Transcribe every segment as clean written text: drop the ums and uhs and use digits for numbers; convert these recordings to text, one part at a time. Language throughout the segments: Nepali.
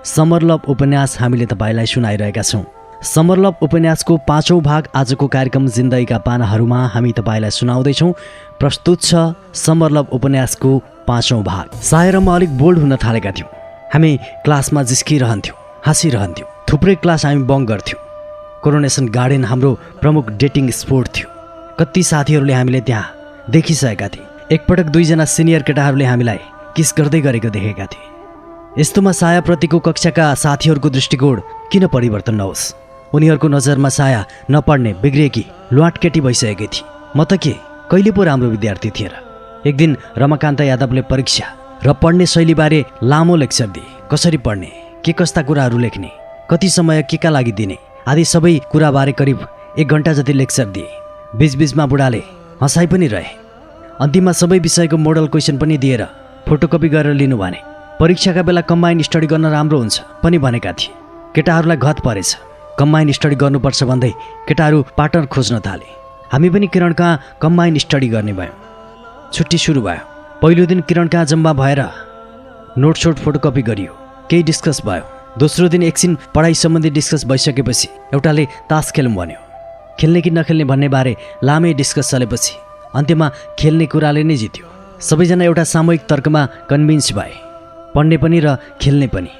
समरलभ उपन्यास हामीले तपाईलाई सुनाइरहेका छौँ। समरलभ उपन्यासको 5औं भाग आजको कार्यक्रम जिन्दगीका पानाहरूमा हामी तपाईलाई सुनाउँदैछौँ। प्रस्तुत छ समरलभ उपन्यासको 5औं भाग। साय र म अलिक बोल्ड हुन थालेका थियौँ। हामी क्लासमा जिस्किरहन्थ्यौँ, हाँसिरहन्थ्यौँ। थुप्रै क्लास हामी बङ्क गर्थ्यौँ। कोरोनेसन गार्डन हाम्रो प्रमुख डेटिङ स्पोट थियो। कति साथीहरूले हामीले त्यहाँ देखिसकेका थिए। एकपटक 2 जना सिनियर केटाहरूले हामीलाई किस गर्दै गरेको देखेका थिए। यस्तोमा सायाप्रतिको कक्षाका साथीहरूको दृष्टिकोण किन परिवर्तन नहोस्? उनीहरूको नजरमा साया नपढ्ने, बिग्रिएकी, लुवाटकेटी भइसकेकी थिए। म त के कहिले पो राम्रो विद्यार्थी थिएँ र? एक दिन रमाकान्त यादवले परीक्षा र पढ्ने शैलीबारे लामो लेक्चर दिए। कसरी पढ्ने, के कस्ता कुराहरू लेख्ने, कति समय केका लागि दिने आदि सबै कुराबारे करिब 1 घन्टा जति लेक्चर दिए। बीचबीचमा बुढाले हँसाइ पनि रहे। अन्तिममा सबै विषयको मोडल क्वेसन पनि दिएर फोटोकपी गरेर लिनु भने। परीक्षाका बेला कम्बाइन स्टडी गर्न राम्रो हुन्छ पनि भनेका थिए। केटाहरूलाई घत परेछ। कम्बाइन स्टडी गर्नुपर्छ भन्दै केटाहरू पार्टनर खोज्न थाले। हामी पनि किरण कहाँ कम्बाइन स्टडी गर्ने भयौँ। छुट्टी सुरु भयो। पहिलो दिन किरण कहाँ जम्मा भएर नोटसोट फोटोकपी गरियो। केही डिस्कस भयो। दोस्रो दिन एकछिन पढाइ सम्बन्धी डिस्कस भइसकेपछि एउटाले तास खेलौँ भन्यो। खेल्ने कि नखेल्ने भन्ने बारे लामै डिस्कस चलेपछि अन्त्यमा खेल्ने कुराले नै जित्यो। सबैजना एउटा सामूहिक तर्कमा कन्भिन्स भए, पढ्ने पनि र खेल्ने पनि।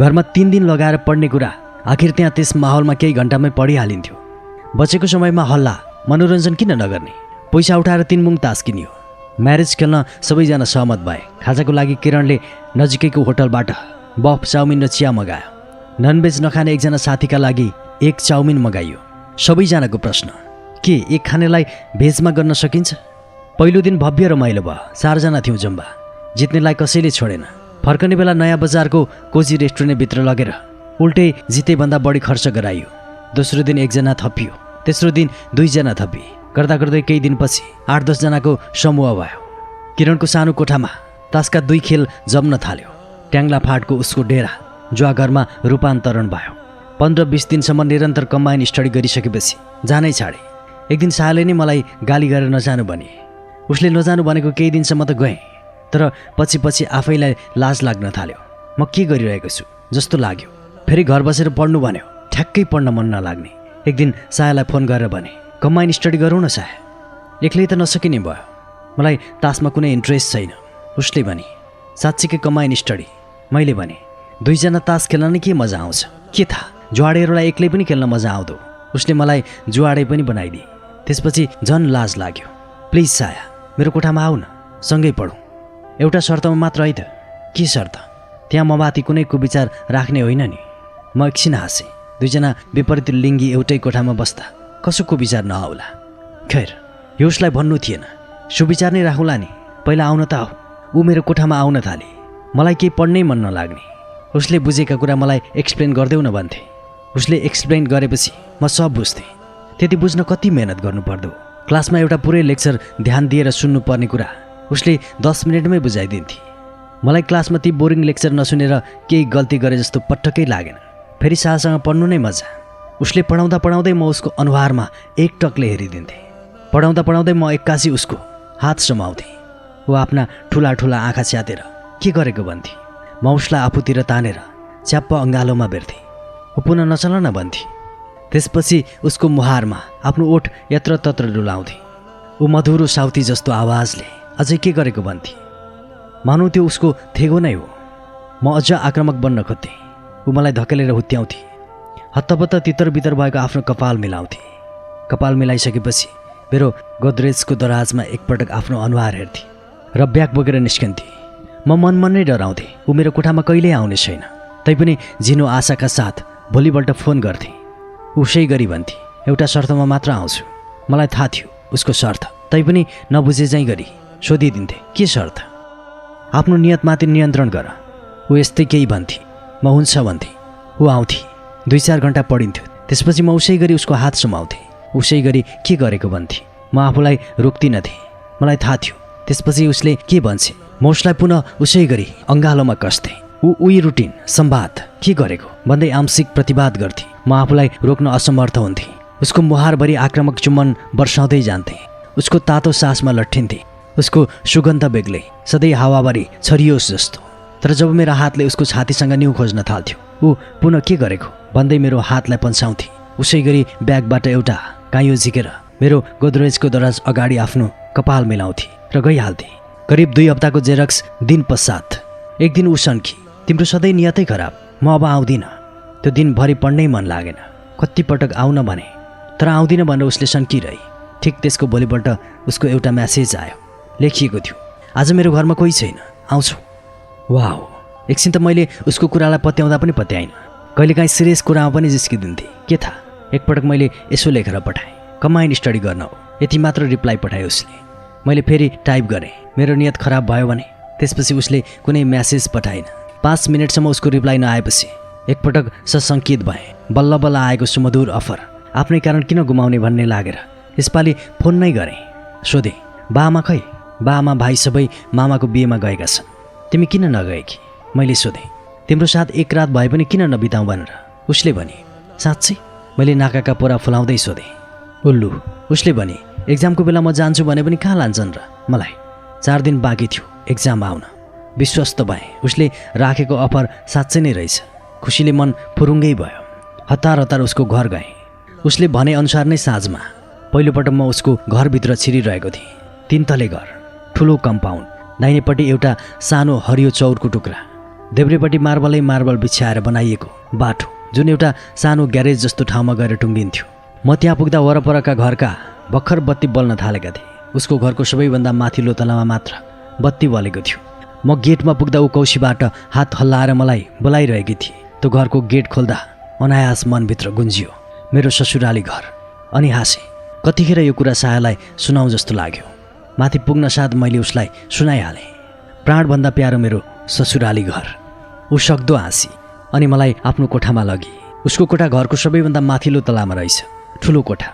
घरमा 3 दिन लगाएर पढ्ने कुरा आखिर त्यहाँ त्यस माहौलमा केही घन्टामै पढिहालिन्थ्यो। बचेको समयमा हल्ला मनोरञ्जन किन नगर्ने? पैसा उठाएर 3 मुङ तास किनियो। म्यारेज खेल्न सबैजना सहमत भए। खाजाको लागि किरणले नजिकैको होटलबाट बफ, चाउमिन र चिया मगायो। ननभेज नखाने एकजना साथीका लागि 1 चाउमिन मगाइयो। सबैजनाको प्रश्न, के एक खानेलाई भेजमा गर्न सकिन्छ? पहिलो दिन भव्य रमाइलो भयो। 4 जना थियौँ जम्बा। जित्नेलाई कसैले छोडेन। फर्कने बेला नयाँ बजारको कोजी रेस्टुरेन्टभित्र लगेर उल्टै जितेभन्दा बढी खर्च गराइयो। दोस्रो दिन 1 जना थपियो। तेस्रो दिन 2 जना थपिए। गर्दा गर्दै केही दिनपछि 8-10 जनाको समूह भयो। किरणको सानो कोठामा तासका 2 खेल जम्न थाल्यो। ट्याङ्ला फाटको उसको डेरा जुवाघरमा रूपान्तरण भयो। 15-20 दिनसम्म निरन्तर कम्बाइन स्टडी गरिसकेपछि जानै छाडे। एक दिन सायाले नै मलाई गाली गरेर नजानु भने। उसले नजानु भनेको केही दिनसम्म त गएँ, तर पछि आफैलाई लाज लाग्न थाल्यो। म के गरिरहेको छु जस्तो लाग्यो। फेरि घर बसेर पढ्नु भन्यो। ठ्याक्कै पढ्न मन नलाग्ने। एक दिन सायालाई फोन गरेर भने, कम्बाइन स्टडी गरौँ न साया। एक्लै त नसकिने भयो। मलाई तासमा कुनै इन्ट्रेस्ट छैन। उसले भने, साँच्चीकै कम्बाइन स्टडी? मैले भने, 2 जना तास खेल्न नै के मजा आउँछ? के थाहा, जुवाडेहरूलाई एक्लै पनि खेल्न मजा आउँदो। उसले मलाई जुवाडे पनि बनाइदिए। त्यसपछि झन् लाज लाग्यो। प्लिज साया, मेरो कोठामा आऊ न, सँगै पढौँ। एउटा शर्तमा मात्र है त। के शर्त? त्यहाँ ममाथि कुनै कुविचार राख्ने होइन नि। म एकछिन हाँसेँ। 2 जना विपरीत लिङ्गी एउटै कोठामा बस्दा कसो कुविचार नआउला? खैर, यो उसलाई भन्नु थिएन। सुविचार नै राखौँला नि। पहिला आउन त आऊ। ऊ मेरो कोठामा आउन थाले। मलाई केही पढ्नै मन नलाग्ने। उसले बुझेका कुरा मलाई एक्सप्लेन गरिदेऊ न भन्थे। उसले एक्सप्लेन गरेपछि म सब बुझ्थेँ। त्यति बुझ्न कति मेहनत गर्नुपर्दो। क्लासमा एउटा पुरै लेक्चर ध्यान दिएर सुन्नुपर्ने कुरा उसले 10 मिनेटमै बुझाइदिन्थे। मलाई क्लासमा ती बोरिङ लेक्चर नसुनेर केही गल्ती गरे जस्तो पटक्कै लागेन। फेरि सायासँग पढ्नु नै मजा। उसले पढाउँदा पढाउँदै म उसको अनुहारमा एकटकले हेरिदिन्थेँ। पढाउँदा पढाउँदै म एक्कासी उसको हात समाउँथेँ। ऊ आफ्ना ठुला ठुला आँखा च्यातेर के गरेको भन्थे। म उसलाई आफूतिर तानेर च्याप्प अँगालोमा बेर्थेँ। ऊ पुनः नचल न भन्थे। त्यसपछि उसको मुहारमा आफ्नो ओठ यत्रतत्र डुलाउँथे। ऊ मधुरो साउती जस्तो आवाजले अझै के गरेको भन्थे। मानौ त्यो उसको थेगो नै हो। म अझ आक्रामक बन्न खोज्थेँ। ऊ मलाई धकेलेर हुत्याउँथे। हत्तपत्त तितर बितर भएको आफ्नो कपाल मिलाउँथे। कपाल मिलाइसकेपछि मेरो गोदरेजको दराजमा एकपटक आफ्नो अनुहार हेर्थे र ब्याग बोकेर निस्कन्थे। म मनमा नै डराउँथेँ ऊ मेरो कोठामा कहिल्यै आउने छैन। तैपनि झिनो आशाका साथ भोलिपल्ट फोन गर्थेँ। उसै गरी भन्थे, एउटा शर्तमा मात्र आउँछु। मलाई थाहा थियो उसको शर्त, तैपनि नबुझे चाहिँ गरी सोधिदिन्थे, के शर्त? आफ्नो नियतमाथि नियन्त्रण गर। ऊ यस्तै केही भन्थे। म हुन्छ भन्थे। ऊ आउँथे। 2-4 घन्टा पढिन्थ्यो। त्यसपछि म उसै गरी उसको हात समाउँथेँ। उसै गरी के गरेको भन्थे। म आफूलाई रोक्दिनथेँ। मलाई थाहा थियो त्यसपछि उसले के भन्छे। म उसलाई पुनः उसै गरी अङ्गालोमा कस्थे। ऊ उही रुटिन, संवाद, के गरेको भन्दै आंशिक प्रतिवाद गर्थे। म आफूलाई रोक्न असमर्थ हुन्थेँ। उसको मुहारभरि आक्रामक चुम्बन वर्षाउँदै जान्थे। उसको तातो सासमा लट्ठिन्थे। उसको सुगन्ध बेग्लै, सधैँ हावाभरि छरियोस् जस्तो। तर जब मेरो हातले उसको छातीसँग न्यु खोज्न थाल्थ्यो ऊ पुनः के गरेको भन्दै मेरो हातलाई पन्साउँथे। उसै गरी ब्यागबाट एउटा काइयो झिकेर मेरो गोदरेजको दराज अगाडि आफ्नो कपाल मिलाउँथे र गइहाल्थे। करिब 2 हप्ताको जेरक्स दिन पश्चात एक दिन ऊ सन्की, तिम्रो सधैँ नियतै खराब, म अब आउँदिनँ। त्यो दिनभरि पढ्नै मन लागेन। कति पटक आउन भने तर आउँदिनँ भनेर उसले सन्किरहे। ठिक त्यसको भोलिपल्ट उसको एउटा म्यासेज आयो। लेखिएको थियो, आज मेरो घरमा कोही छैन, आउँछु। वाउ, एकछिन त मैले उसको कुरालाई पत्याउँदा पनि पत्याइन। कहिलेकाहीँ सिरियस कुरामा पनि जिस्किदिन्थे। के थाहा, एकपटक मैले यसो लेखेर पठाएँ, कम्बाइन्ड स्टडी गर्न हो। यति मात्र रिप्लाई पठाए उसले। मैले फेरि टाइप गरेँ, मेरो नियत खराब भयो भने। त्यसपछि उसले कुनै म्यासेज पठाएन। 5 मिनटसम्म उसको रिप्लाई नआएपछि एकपटक सशङ्कित भएँ। बल्ल बल्ल आएको सुमधुर अफर आफ्नै कारण किन गुमाउने भन्ने लागेर यसपालि फोन नै गरेँ। सोधेँ, बाआमा खै? बाआमा भाइ सबै मामाको बिहेमा गएका छन्, तिमी किन नगएकी? मैले सोधेँ, तिम्रो साथ एक रात भए पनि किन नबिताउँ भनेर। उसले भने, साँच्चै? मैले नाकाका पोरा फुलाउँदै सोधेँ। उल्लु, उसले भने, एक्जामको बेला म जान्छु भने पनि कहाँ लान्छन् र मलाई? 4 दिन बाँकी थियो एक्जाम आउन। विश्वस्त भएँ उसले राखेको अफर साँच्चै नै रहेछ। खुसीले मन फुरुङ्गै भयो। हतार हतार उसको घर गएँ। उसले भनेअनुसार नै साँझमा पहिलोपटक म उसको घरभित्र छिरिरहेको थिएँ। 3 तले घर, ठुलो कम्पाउन्ड, दाहिनेपट्टि एउटा सानो हरियो चौरको टुक्रा, देब्रेपट्टि मार्बलै मार्बल बिछ्याएर बनाइएको बाटो जुन एउटा सानो ग्यारेज जस्तो ठाउँमा गएर टुङ्गिन्थ्यो। म त्यहाँ पुग्दा वरपरका घरका भर्खर बत्ती बल्न थालेका थिए। उसको घरको सबैभन्दा माथिल्लो तलामा मात्र बत्ती बलेको थियो। म गेटमा पुग्दा ऊ कौशीबाट हात हल्लाएर मलाई बोलाइरहेकी थिए। त्यो घरको गेट खोल्दा अनायास मनभित्र गुन्जियो, मेरो ससुराली घर। अनि हाँसेँ। कतिखेर यो कुरा सायालाई सुनाउँ जस्तो लाग्यो। माथि पुग्न साथ मैले उसलाई सुनाइहालेँ, प्राणभन्दा प्यारो मेरो ससुराली घर। ऊ सक्दो हाँसी अनि मलाई आफ्नो कोठामा लगी। उसको कोठा घरको सबैभन्दा माथिल्लो तलामा रहेछ। ठुलो कोठा।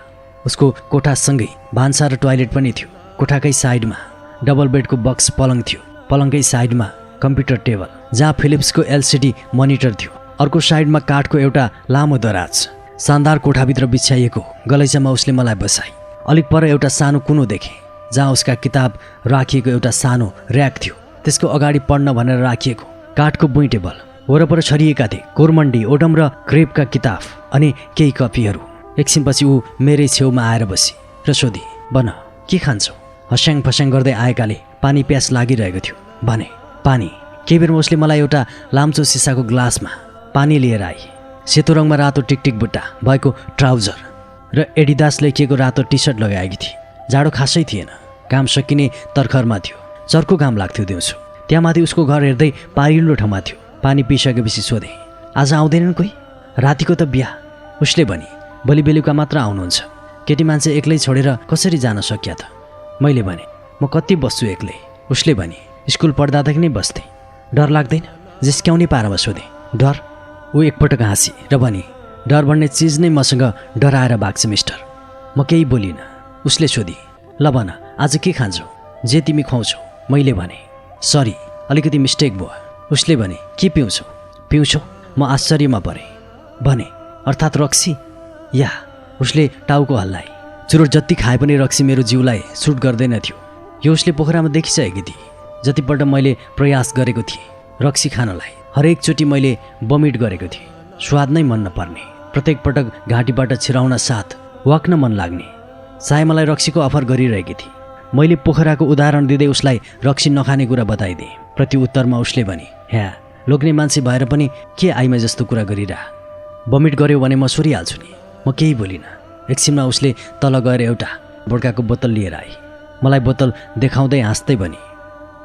उसको कोठासँगै भान्सा र टोयलेट पनि थियो। कोठाकै साइडमा डबल बेडको बक्स पलङ थियो। पलङकै साइडमा कम्प्युटर टेबल जहाँ फिलिप्सको LCD मोनिटर थियो। अर्को साइडमा काठको एउटा लामो दराज। शानदार कोठाभित्र बिछ्याइएको गलैँचामा उसले मलाई बसाई। अलिक पर एउटा सानो कुनो देखेँ जहाँ उसका किताब राखिएको एउटा सानो र्याक थियो। त्यसको अगाडि पढ्न भनेर राखिएको काठको बुइँ टेबल। वरपर छरिएका थिए कोरमण्डी, ओडम र क्रेपका किताब अनि केही कपीहरू। एकछिनपछि ऊ मेरै छेउमा आएर बसी र सोधी, बन के खान्छौ? हस्याङ फस्याङ गर्दै आएकाले पानी प्यास लागिरहेको थियो। भने, पानी। केही बेरमा उसले मलाई एउटा लाम्चो सिसाको ग्लासमा पानी लिएर आई। सेतो रङमा रातो टिकटिक बुट्टा भएको ट्राउजर र एडिदास लेखिएको रातो टी सर्ट लगाएकी थिए। जाडो खासै थिएन। घाम सकिने तर्खरमा थियो। चर्को घाम लाग्थ्यो दिउँसो। त्यहाँ माथि उसको घर हेर्दै पारिलो ठाउँमा थियो। पानी पिइसकेपछि सोधे, आज आउँदैनन् कोही? रातिको त बिहा। उसले भने, भोलि बेलुका मात्र आउनुहुन्छ। केटी मान्छे एक्लै छोडेर कसरी जान सकिया त? मैले भने, म कति बस्छु एक्लै। उसले भने, स्कुल पढ्दादेखि नै बस्थे, डर लाग्दैन? जिस्क्याउने पारामा सोधे। डर? ऊ एकपटक हाँसी र भने, डर भन्ने चिज नै मसँग डराएर भाग्छ मिस्टर। म केही बोलिनँ। उसले सोधी, ल भन आज के खान्छौ? जे तिमी खुवाउँछौ। मैले भने, सरी अलिकति मिस्टेक भयो। उसले भने, के पिउँछौ? पिउँछौ? म आश्चर्यमा परेँ। भने, अर्थात् रक्सी? या। उसले टाउको हल्लाए। चुरोट जति खाए पनि रक्सी मेरो जिउलाई सुट गर्दैन थियो। यो उसले पोखरामा देखिसकेकी थिए। जतिपल्ट मैले प्रयास गरेको थिएँ रक्सी खानलाई, हरेकचोटि मैले बमिट गरेको थिएँ। स्वाद नै मन नपर्ने। प्रत्येक पटक घाँटीबाट छिराउन साथ वाक्न मन लाग्ने। साय मलाई रक्सीको अफर गरिरहेकी थिए। मैले पोखराको उदाहरण दिँदै उसलाई रक्सी नखाने कुरा बताइदिएँ। प्रति उत्तरमा उसले भने, ह्या लोग्ने मान्छे भएर पनि के आइमा जस्तो कुरा गरिरह। बमिट गर्यो भने म सोरिहाल्छु नि। म केही बोलिनँ। एकछिनमा उसले तल गएर एउटा भोड्काको बोतल लिएर आई। मलाई बोतल देखाउँदै हाँस्दै भने,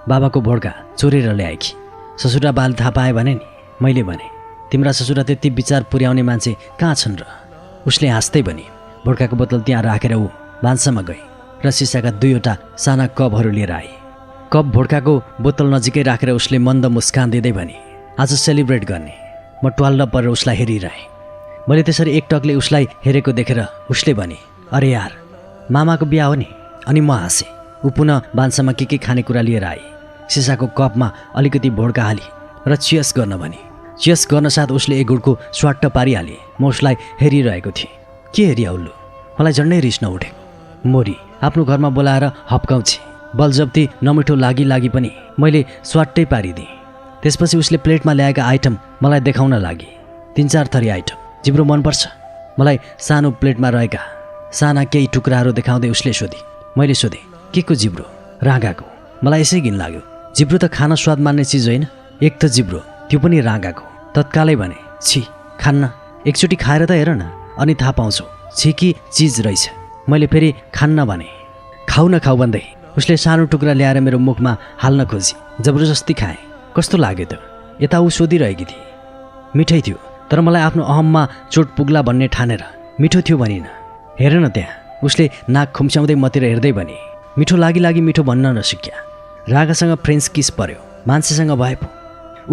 बाबाको भोड्का चोरेर ल्याएकी। ससुरा बाल थाहा पाए भने नि। मैले भने, तिम्रा ससुरा त्यति विचार पुर्याउने मान्छे कहाँ छन् र? उसले हाँस्दै भने, भोड्काको बोतल त्यहाँ राखेर ऊ भान्सामा गई र सिसाका 2वटा साना कपहरू लिएर आई। कप भोड्काको बोतल नजिकै राखेर उसले मन्द मुस्कान दिँदै भने, आज सेलिब्रेट गर्ने। म ट्वाल्ल परेर उसलाई हेरिरहेँ। मैले त्यसरी एकटकले उसलाई हेरेको देखेर उसले भने, अरे यार मामाको बिहा हो नि। अनि म हाँसेँ। ऊ पुनः भान्सामा के खानेकुरा लिएर आई। सिसाको कपमा अलिकति भोड्का हाली र चियस गर्न भने। चियस गर्न साथ उसले एक गुडको स्वाट्ट पारिहाले। म उसलाई हेरिरहेको थिएँ। के हेरिया उल्लु? मलाई झन्डै रिस नउठेको। मोरी आफ्नो घरमा बोलाएर हप्काउँछे। बलजप्ती नमिठो लागि पनि मैले स्वाट्टै पारिदिएँ। त्यसपछि उसले प्लेटमा ल्याएका आइटम मलाई देखाउन लागि। 3-4 थरी आइटम। जिब्रो मनपर्छ? मलाई सानो प्लेटमा रहेका साना केही टुक्राहरू देखाउँदै उसले सोधी। मैले सोधेँ, के को जिब्रो? राँगाको। मलाई यसै घिन लाग्यो। जिब्रो त खान स्वाद मान्ने चिज होइन। एक त जिब्रो, त्यो पनि राँगाको। तत्कालै भने, छि खान्न, एकचोटि खाएर त हेर न, अनि थाहा पाउँछौ छि कि चिज रहेछ। मैले फेरि खान्न भने। खाऊ न खाऊ भन्दै उसले सानो टुक्रा ल्याएर मेरो मुखमा हाल्न खोजी। जबरजस्ती खाएँ। कस्तो लाग्यो त? यता ऊ सोधिरहेकी थिए। मिठै थियो, तर मलाई आफ्नो अहममा चोट पुग्ला भन्ने ठानेर मिठो थियो भनिन। हेर न त्यहाँ, उसले नाक खुम्च्याउँदै मतिर हेर्दै भने। मिठो लागि मिठो भन्न नसिक्या। रागासँग फ्रेन्च किस पर्यो, मान्छेसँग भए पो।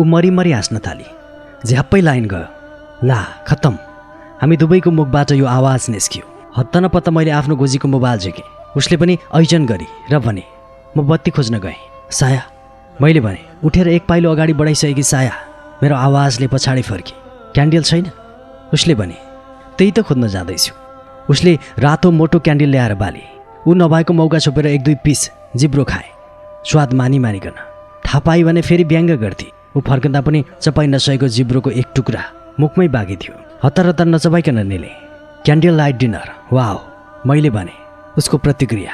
ऊ मरिमरि हाँस्न थाली। झ्याप्पै लाइन गयो। ला खत्तम। हामी दुवैको मुखबाट यो आवाज निस्कियो। हत्त न पत्त मैले आफ्नो गोजीको मोबाइल झेकेँ। उसले पनि ऐजन गरी र भने, म बत्ती खोज्न गएँ। साया, मैले भने। उठेर एक पाइलो अगाडि बढाइसकेकी साया मेरो आवाजले पछाडि फर्की। क्यान्डल छैन? उसले भने। त्यही त खोज्न जाँदैछु। उसले रातो मोटो क्यान्डल ल्याएर बाली। ऊ नभएको मौका छोपेर 1-2 पिस जिब्रो खाए। स्वाद मानिकन थाहा पाइ भने फेरि व्यङ्ग गर्थी। ऊ फर्कँदा पनि चपाइ नसकेको जिब्रोको एक टुक्रा मुखमै बाँकी थियो। हतार हतार नचपाइकन निले। क्यान्डल लाइट डिनर, वाओ, मैले भने। उसको प्रतिक्रिया,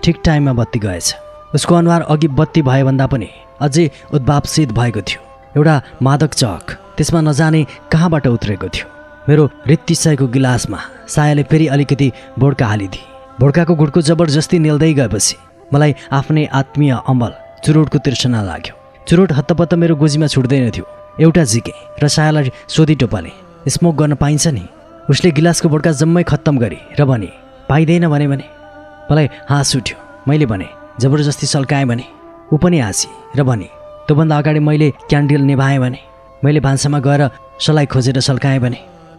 ठिक टाइममा बत्ती गएछ। उसको अनुहार अघि बत्ती भएभन्दा पनि अझै उद्भावसित भएको थियो। एउटा मादक चहक त्यसमा नजाने कहाँबाट उत्रेको थियो। मेरो रित्तिसएको गिलासमा सायाले फेरि अलिकति बोड्का हालिदिए। बोड्काको गुडको जबरजस्ती निल्दै गएपछि मलाई आफ्नै आत्मीय अमल चुरोटको तृष्णा लाग्यो। चुरोट हत्तपत्त मेरो गोजीमा छुट्दैन थियो। एउटा झिके र सायालाई सोधी टोपाले, स्मोक गर्न पाइन्छ नि? उसले गिलासको बोड्का जम्मै खत्तम गरी र भने, पाइँदैन भने। मलाई हाँस उठ्यो। मैले भने, जबरजस्ती सल्काएँ भने? ऊ पनि हाँसी र भने, त्योभन्दा अगाडि मैले क्यान्डल निभाएँ भने? मैले भान्सामा गएर सलाई खोजेर सल्काएँ भने?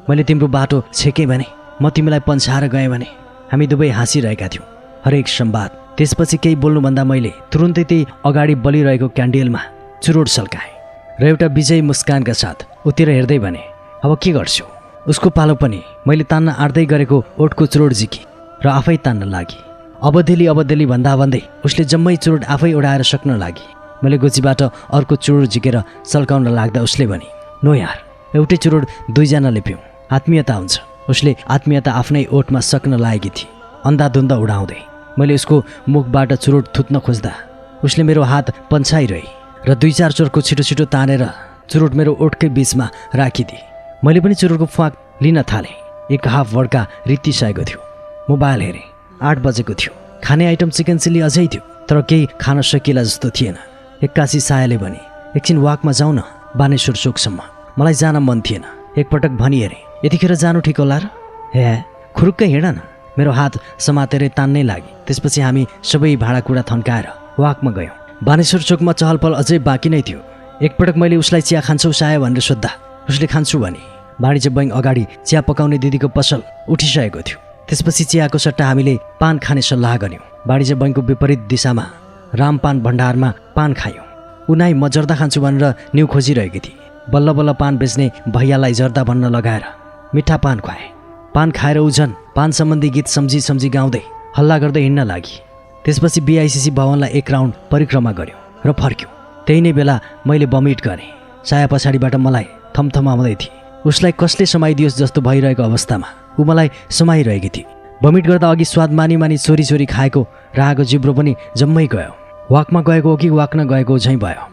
मैले तिम्रो बाटो छेकेँ भने? म तिमीलाई पन्छाएर गएँ भने? हामी दुवै हाँसिरहेका थियौँ। हरेक संवाद। त्यसपछि केही बोल्नुभन्दा मैले तुरुन्तै त्यही अगाडि बलिरहेको क्यान्डलमा चुरोट सल्काएँ र एउटा विजयी मुस्कानका साथ उतिर हेर्दै भने, अब के गर्छौ? उसको पालो पनि मैले तान्न आँट्दै गरेको ओठको चुरोट झिकी र आफै तान्न लागि। अबदेली भन्दै उसले जम्मै चुरोट आफै उडाएर सक्न लागि। मैले गोजीबाट अर्को चुरोट झिकेर सल्काउन लाग्दा उसले भने, नो यार, एउटै चुरोट 2 जनाले पिउँ, आत्मीयता हुन्छ। उसले आत्मीयता आफ्नै ओठमा सक्न लागेकी थिए, अन्धाधुन्द उडाउँदै। मैले उसको मुखबाट चुरोट थुत्न खोज्दा उसले मेरो हात पन्छाइरहे र 2-4 चोरको छिटो तानेर चुरोट मेरो ओठकै बीचमा राखिदिए। मैले पनि चुरोटको फ्वाक लिन थालेँ। 1 हाफ वड्का रित्तिसकेको थियो। मोबाइल हेरेँ। 8 बजेको थियो। खाने आइटम चिकन चिल्ली अझै थियो, तर केही खान सकिएला जस्तो थिएन। एक्कासी सायाले भने, एकछिन वाकमा जाउँ न, बानेश्वर चोकसम्म। मलाई जान मन थिएन। एकपटक भनी हेरेँ, यतिखेर जानु ठिक होला र? हे, खुरुक्कै हिँड न। मेरो हात समातेर तान्नै लागि। त्यसपछि हामी सबै भाँडाकुँडा थन्काएर वाकमा गयौँ। बानेश्वर चोकमा चहलपहल अझै बाँकी नै थियो। एकपटक मैले उसलाई चिया खान्छौ साया भनेर सोद्धा उसले खान्छु भने। वाणिज्य बैङ्क अगाडि चिया पकाउने दिदीको पसल उठिसकेको थियो। त्यसपछि चियाको सट्टा हामीले पान खाने सल्लाह गऱ्यौँ। वाणिज्य बैङ्कको विपरीत दिशामा रामपान भण्डारमा पान खायौँ। उनाइ म जर्दा खान्छु भनेर न्यु खोजिरहेकी थिए। बल्ल बल्ल पान बेच्ने भैयालाई जर्दा भन्न लगाएर मिठा पान खुवाएँ। पान खाएर उझन पान सम्बन्धी गीत सम्झी गाउँदै हल्ला गर्दै हिँड्न लागि। त्यसपछि BICC भवनलाई 1 राउन्ड परिक्रमा गऱ्यौँ र फर्क्यौँ। त्यही नै बेला मैले बमिट गरेँ। साया पछाडिबाट मलाई थमथमाउँदै थिए। उसलाई कसले समाइदियोस् जस्तो भइरहेको अवस्थामा ऊ मलाई समाइरहेकी थिए। बमिट गर्दा अघि स्वाद मानी चोरी खाएको रागको जिब्रो पनि जम्मै गयो। वाकमा गएको हो कि वाक्न गएको झैँ भयो।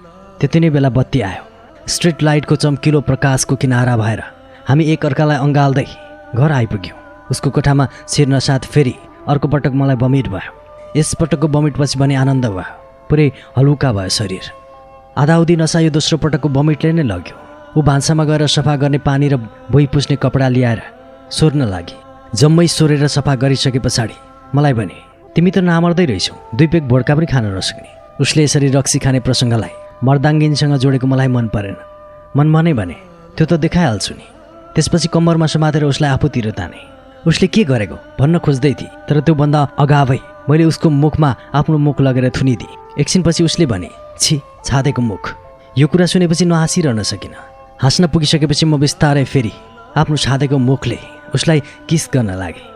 त्यति नै बेला बत्ती आयो। स्ट्रिट लाइटको चम्किलो प्रकाशको किनारा भएर हामी एक अर्कालाई अँगाल्दै घर आइपुग्यौँ। उसको कोठामा छिर्न साथ फेरि अर्को पटक मलाई बमिट भयो। यसपटकको बमिटपछि भने आनन्द भयो। पुरै हलुका भयो शरीर। आधाउधी नसा यो दोस्रो पटकको बमिटले नै लग्यो। ऊ भान्सामा गएर सफा गर्ने पानी र भुइँ पुस्ने कपडा ल्याएर सोर्न लागि। जम्मै सोरेर सफा गरिसके पछाडि मलाई भने, तिमी त नामर्दै रहेछौ, 2 पेक भोड्का पनि खान नसक्ने। उसले यसरी रक्सी खाने प्रसङ्गलाई मर्दाङ्गिनसँग जोडेको मलाई मन परेन। मनमा नै भने, त्यो त देखाइहाल्छु नि। त्यसपछि कम्मरमा समातेर उसलाई आफूतिर ताने। उसले के गरेको भन्न खोज्दै थिए, तर त्योभन्दा अगावै मैले उसको मुखमा आफ्नो मुख लगेर थुनिदिएँ। एकछिनपछि उसले भने, छि छादेको मुख। यो कुरा सुनेपछि नहाँसिरहन सकिनँ। हाँस्न पुगिसकेपछि म बिस्तारै फेरि आफ्नो छादेको मुखले उसलाई किस गर्न लागेँ।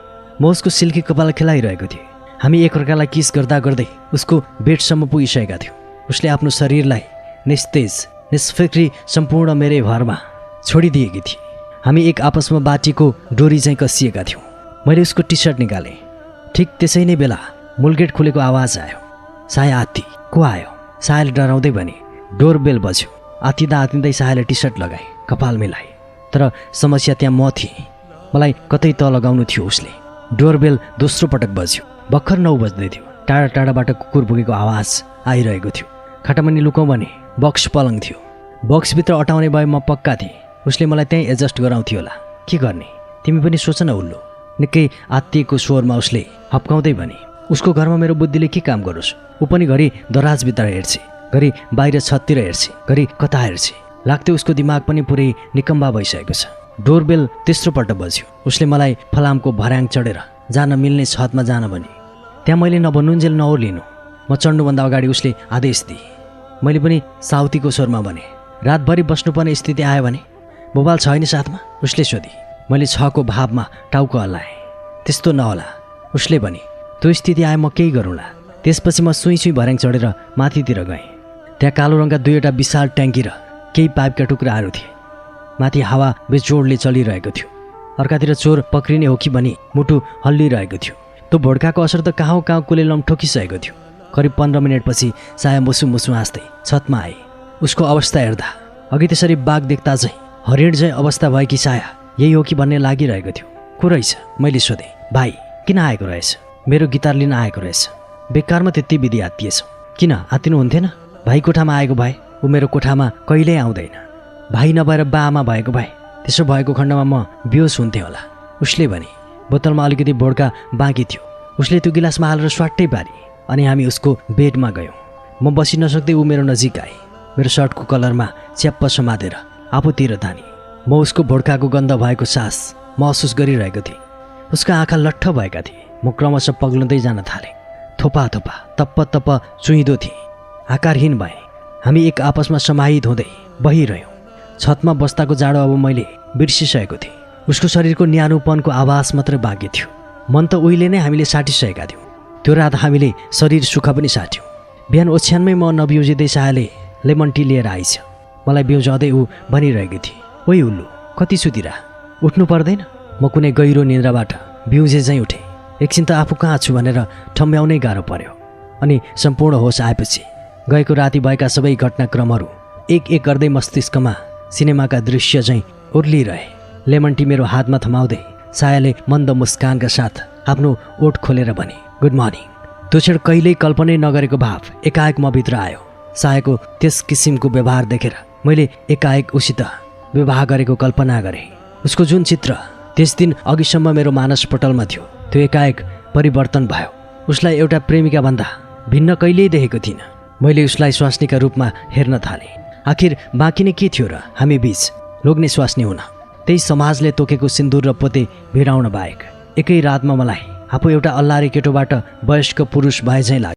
म उसको सिल्की कपाल खेलाइरहेको थिएँ। हामी एकअर्कालाई किस गर्दा गर्दै उसको बेडसम्म पुगिसकेका थियौँ। उसले आफ्नो शरीरलाई निस्तेज निष्फिक्री सम्पूर्ण मेरै भरमा छोडिदिएकी थिए। हामी एक आपसमा बाटीको डोरी चाहिँ कसिएका थियौँ। मैले उसको टी सर्ट निकालेँ। ठिक त्यसै नै बेला मूल गेट खुलेको आवाज आयो। साया आत्ती। को आयो? सायाले डराउँदै भने। डोरबेल बज्यो। आत्तिँदा आत्तिँदै सायाले टी सर्ट लगाए, कपाल मिलाए। तर समस्या त्यहाँ म थिएँ। मलाई कतै त लगाउनु थियो उसले। डोरबेल दोस्रो पटक बज्यो। भर्खर 9 बज्दै थियो। टाढा टाढाबाट कुकुर भुकेको आवाज आइरहेको थियो। खाटामुनि लुकाउँ भने बक्स पलङ थियो। बक्सभित्र अटाउने भए म पक्का थिएँ। उसले मलाई त्यहीँ एडजस्ट गराउँथ्यो होला। के गर्ने? तिमी पनि सोच न उल्लु। निकै आत्तिएको स्वरमा उसले हप्काउँदै भने। उसको घरमा मेरो बुद्धिले के काम गरोस्? ऊ पनि घरि दराजभित्र हेर्छे, घरि बाहिर छततिर हेर्छे, घरि कता हेर्छे। लाग्थ्यो उसको दिमाग पनि पुरै निकम्बा भइसकेको छ। डोरबेल तेस्रो पल्ट बज्यो। उसले मलाई फलामको भर्याङ चढेर जान मिल्ने छतमा जान भने। त्यहाँ मैले नभन्नुन्जेल नओर्लिनु। म चढ्नुभन्दा अगाडि उसले आदेश दिए। मैले पनि साउतीको स्वरमा भने। रातभरि बस्नुपर्ने स्थिति आयो भने? मोबाइल छैन साथमा? उसले सोधी। मैले छको भावमा टाउको हल्लाएँ। त्यस्तो नहोला उसले भने। त्यो स्थिति आए म केही गरौँला। त्यसपछि म सुई सुई भर्याङ चढेर माथितिर गएँ। त्यहाँ कालो रङका 2वटा विशाल ट्याङ्की र केही पाइपका टुक्राहरू थिए। माथि हावा बेजोडले चलिरहेको थियो। अर्कातिर चोर पक्रिने हो कि भनी मुटु हल्लिरहेको थियो। त्यो भोड्काको असर त कहाँ कुले लम्ठोकिसकेको थियो। करिब 15 मिनटपछि साया मुसु मुसु हाँस्दै छतमा आए। उसको अवस्था हेर्दा अघि त्यसरी बाघ देख्दा चाहिँ हरिण चाहिँ अवस्था भएकी साया यही हो कि भन्ने लागिरहेको थियो। को रहेछ? मैले सोधेँ। भाइ किन आएको रहेछ? मेरो गिटार लिन आएको रहेछ। बेकारमा त्यति विधि आत्तिएछौ। किन आत्तिनु हुन्थेन? भाइ कोठामा आएको भए ऊ मेरो कोठामा कहिल्यै आउँदैन। भाइ नभएर बा आमा भएको भए त्यसो भएको खण्डमा म बेहोस हुन्थेँ होला। उसले भने। बोतलमा अलिकति भोड्का बाँकी थियो। उसले त्यो गिलासमा हालेर स्वाट्टै पारी अनि हामी उसको बेडमा गयौँ। म बसी नसक्दै ऊ मेरो नजिक आए। मेरो सर्टको कलरमा च्याप्प समातेर आफूतिर तानी। म उसको भोड्काको गन्ध भएको सास महसुस गरिरहेको थिएँ। उसका आँखा लट्ठ भएका थिए। म क्रमशः पग्लँदै जान थालेँ। थोपा थोपा तप्प तप्प चुहिँदो थिएँ। आकारहीन भएँ। हामी एक आपसमा समाहित हुँदै बहिरह्यौँ। छतमा बस्दाको जाडो अब मैले बिर्सिसकेको थिएँ। उसको शरीरको न्यानोपनको आवाज मात्रै बाँकी थियो। मन त उहिले नै हामीले साटिसकेका थियौँ। त्यो रात हामीले शरीर सुख पनि साट्यौँ। बिहान ओछ्यानमै म नबिउजिँदै सायाले लेमन टी लिएर आइछ। मलाई बिउजाउँदै ऊ भनिरहेकी थिए। ओइ उल्लु, कति सुतिरा? उठ्नु पर्दैन? म कुनै गहिरो निन्द्राबाट बिउजे चाहिँ उठेँ। एकछिन त आफू कहाँ छु भनेर ठम्ब्याउनै गाह्रो पर्यो। अनि सम्पूर्ण होस आएपछि गएको राति भएका सबै घटनाक्रमहरू एक एक गर्दै मस्तिष्कमा सिनेमाका दृश्य चाहिँ उर्लिरहे। लेमन टी मेरो हातमा थमाउँदै सायाले मन्द मुस्कानका साथ आफ्नो ओठ खोलेर भने, गुड मर्निङ। त्यो क्षण कहिल्यै कल्पनै नगरेको भाव एकाएक म भित्र आयो। सायाको त्यस किसिमको व्यवहार देखेर मैले एकाएक उसित विवाह गरेको कल्पना गरेँ। उसको जुन चित्र त्यस दिन अघिसम्म मेरो मानसपटलमा थियो त्यो एकाएक परिवर्तन भयो। उसलाई एउटा प्रेमिका भन्दा भिन्न कहिल्यै देखेको थिइनँ। मैले उसलाई स्वास्नीका रूपमा हेर्न थालेँ। आखिर बाँकी नै के थियो र हामी बीच लोग्ने स्वास्नी हुन? त्यही समाजले तोकेको सिन्दुर र पोते भिडाउन बाहेक। एकै रातमा मलाई आफू एउटा अल्लारे केटोबाट वयस्क पुरुष भए झैँ लाग्यो।